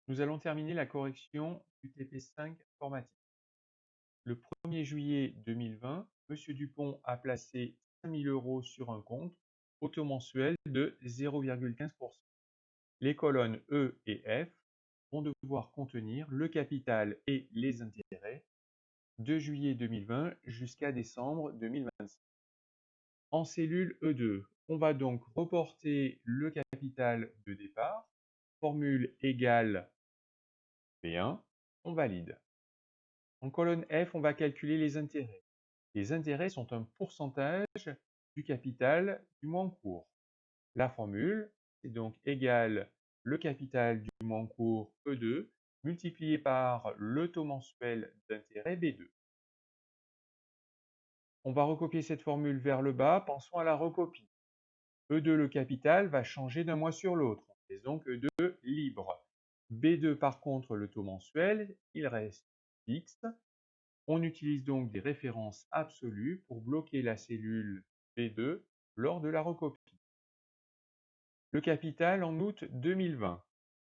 Nous allons terminer la correction du TP5 informatique. Le 1er juillet 2020, M. Dupont a placé 5 000 € sur un compte au taux mensuel de 0,15%. Les colonnes E et F vont devoir contenir le capital et les intérêts de juillet 2020 jusqu'à décembre 2025. En cellule E2, on va donc reporter le capital de départ, formule égale B1, on valide. En colonne F, on va calculer les intérêts. Les intérêts sont un pourcentage du capital du mois en cours. La formule est donc égale le capital du mois en cours E2 multiplié par le taux mensuel d'intérêt B2. On va recopier cette formule vers le bas, pensons à la recopie. E2, le capital, va changer d'un mois sur l'autre. On laisse donc E2 libre. B2, par contre, le taux mensuel, il reste fixe. On utilise donc des références absolues pour bloquer la cellule B2 lors de la recopie. Le capital en août 2020,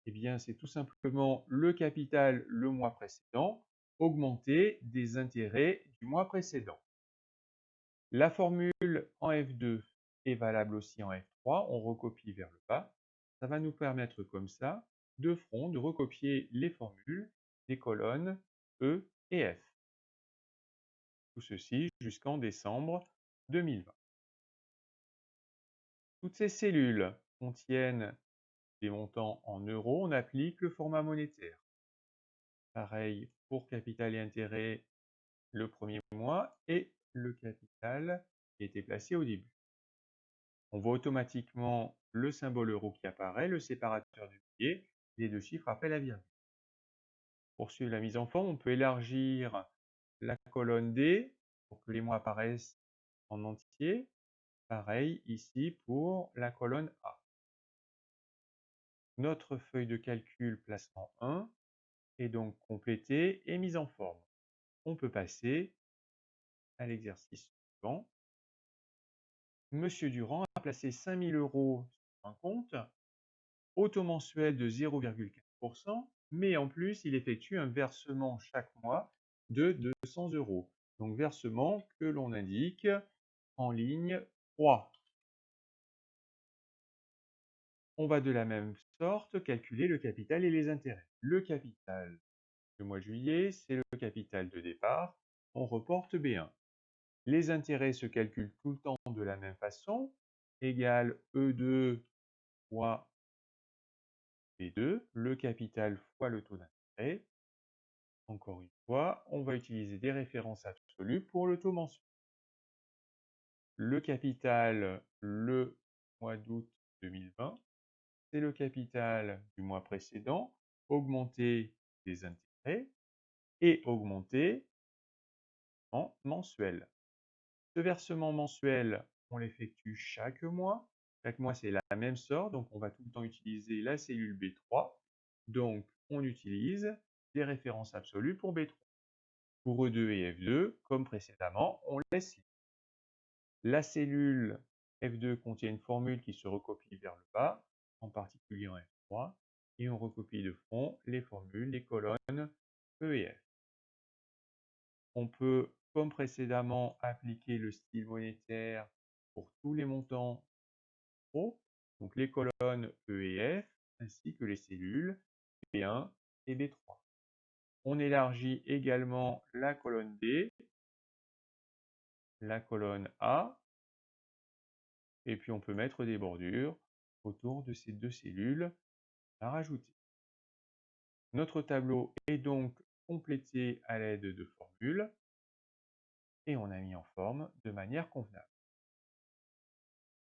eh bien, c'est tout simplement le capital le mois précédent augmenté des intérêts du mois précédent. La formule en F2 est valable aussi en F3, on recopie vers le bas. Ça va nous permettre comme ça, de front, de recopier les formules des colonnes E et F. Tout ceci jusqu'en décembre 2020. Toutes ces cellules contiennent des montants en euros, on applique le format monétaire. Pareil pour capital et intérêt le premier mois et le capital qui a été placé au début. On voit automatiquement le symbole euro qui apparaît, le séparateur du billet, les deux chiffres après la virgule. Pour suivre la mise en forme, on peut élargir la colonne D pour que les mois apparaissent en entier. Pareil ici pour la colonne A. Notre feuille de calcul placement 1 est donc complétée et mise en forme. On peut passer à l'exercice suivant. Monsieur Durand a placé 5 000 € sur un compte au taux mensuel de 0,15%, mais en plus, il effectue un versement chaque mois de 200 €. Donc, versement que l'on indique en ligne 3. On va de la même sorte calculer le capital et les intérêts. Le capital du mois de juillet, c'est le capital de départ. On reporte B1. Les intérêts se calculent tout le temps de la même façon. Égal E2 fois B2, le capital fois le taux d'intérêt. Encore une fois, on va utiliser des références absolues pour le taux mensuel. Le capital, le mois d'août 2020, c'est le capital du mois précédent, augmenté des intérêts et augmenté en mensuel. Ce versement mensuel, on l'effectue chaque mois. Chaque mois, c'est la même sorte, donc on va tout le temps utiliser la cellule B3. Donc, on utilise des références absolues pour B3. Pour E2 et F2, comme précédemment, on laisse libre. La cellule F2 contient une formule qui se recopie vers le bas, en particulier en F3, et on recopie de front les formules, les colonnes E et F. On peut, comme précédemment, appliquer le style monétaire pour tous les montants euros, donc les colonnes E et F, ainsi que les cellules B1 et B3. On élargit également la colonne D, la colonne A, et puis on peut mettre des bordures autour de ces deux cellules à rajouter. Notre tableau est donc complété à l'aide de formules et on a mis en forme de manière convenable.